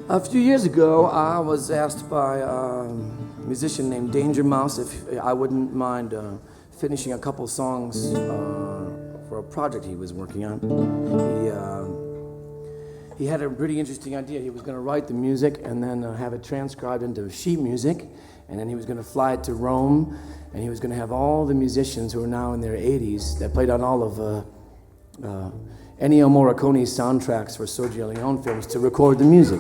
A few years ago, I was asked by a musician named Danger Mouse if I wouldn't mind finishing a couple songs for a project he was working on. He had a pretty interesting idea. He was going to write the music and then have it transcribed into sheet music, and then he was going to fly it to Rome, and he was going to have all the musicians who are now in their 80s that played on all of Ennio Morricone's soundtracks for Sergio Leone films to record the music.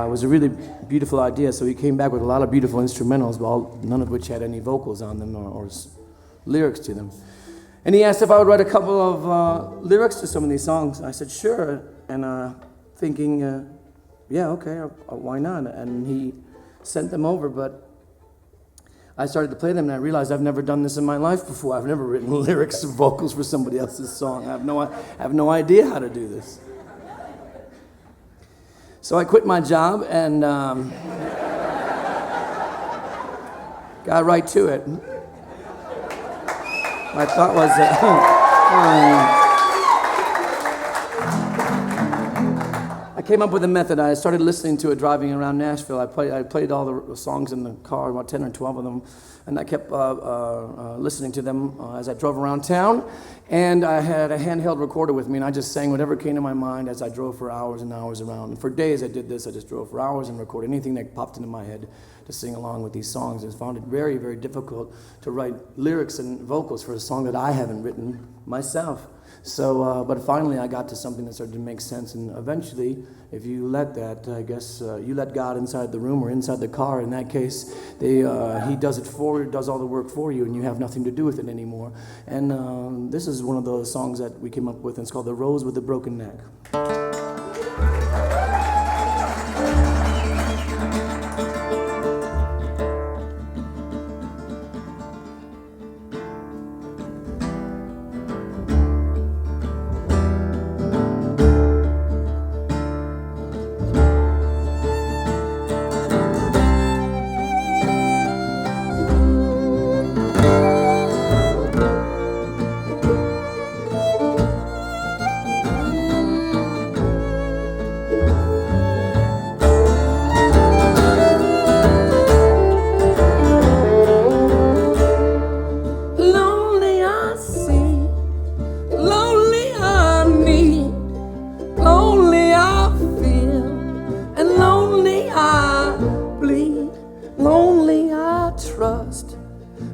It was a really beautiful idea, so he came back with a lot of beautiful instrumentals, none of which had any vocals on them or lyrics to them. And he asked if I would write a couple of lyrics to some of these songs. I said, sure, and thinking, yeah, okay, why not? And he sent them over, but I started to play them, and I realized I've never done this in my life before. I've never written lyrics or vocals for somebody else's song. I have no idea how to do this. So I quit my job and got right to it. My thought was, I came up with a method. I started listening to it driving around Nashville. I played all the songs in the car, about 10 or 12 of them, and I kept listening to them as I drove around town. And I had a handheld recorder with me, and I just sang whatever came to my mind as I drove for hours and hours around. And for days I did this. I just drove for hours and recorded anything that popped into my head to sing along with these songs. I found it very, very difficult to write lyrics and vocals for a song that I haven't written myself. So, but finally I got to something that started to make sense, and eventually, if you let that, I guess, you let God inside the room or inside the car. In that case, He does all the work for you, and you have nothing to do with it anymore. And this is one of those songs that we came up with, and it's called The Rose with the Broken Neck.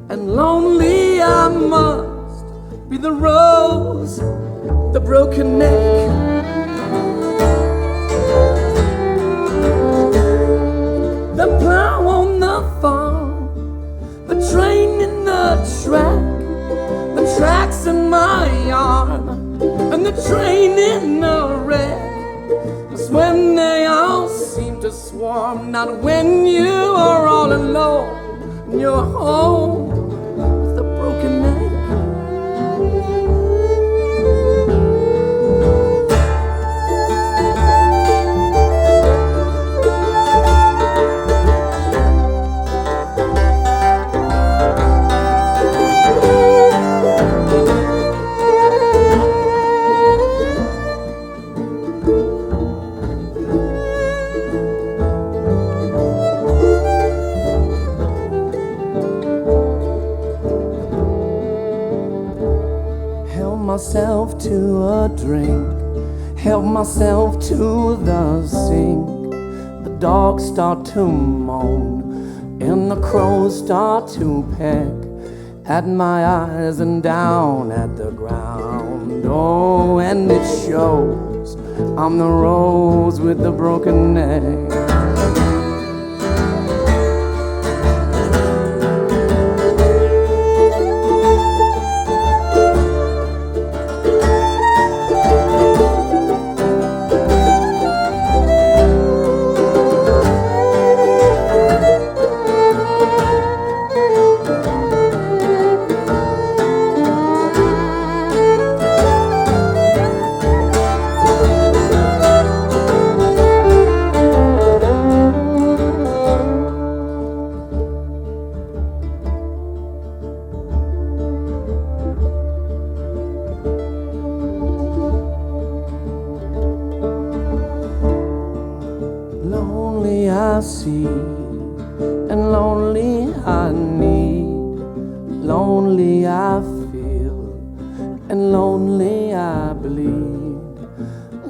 And lonely I must be the rose, the broken neck. The plow on the farm, the train in the track, the tracks in my arm, and the train in the wreck. It's when they all seem to swarm, not when you are all alone. You're home with a broken neck. Myself to a drink, help myself to the sink. The dogs start to moan and the crows start to peck at my eyes and down at the ground. Oh, and it shows I'm the rose with the broken neck. see, and lonely I need, lonely I feel, and lonely I bleed,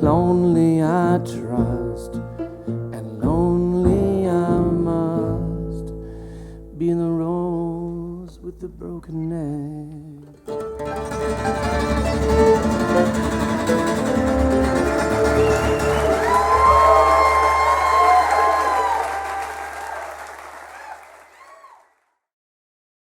lonely I trust, and lonely I must be in the rose with the broken neck.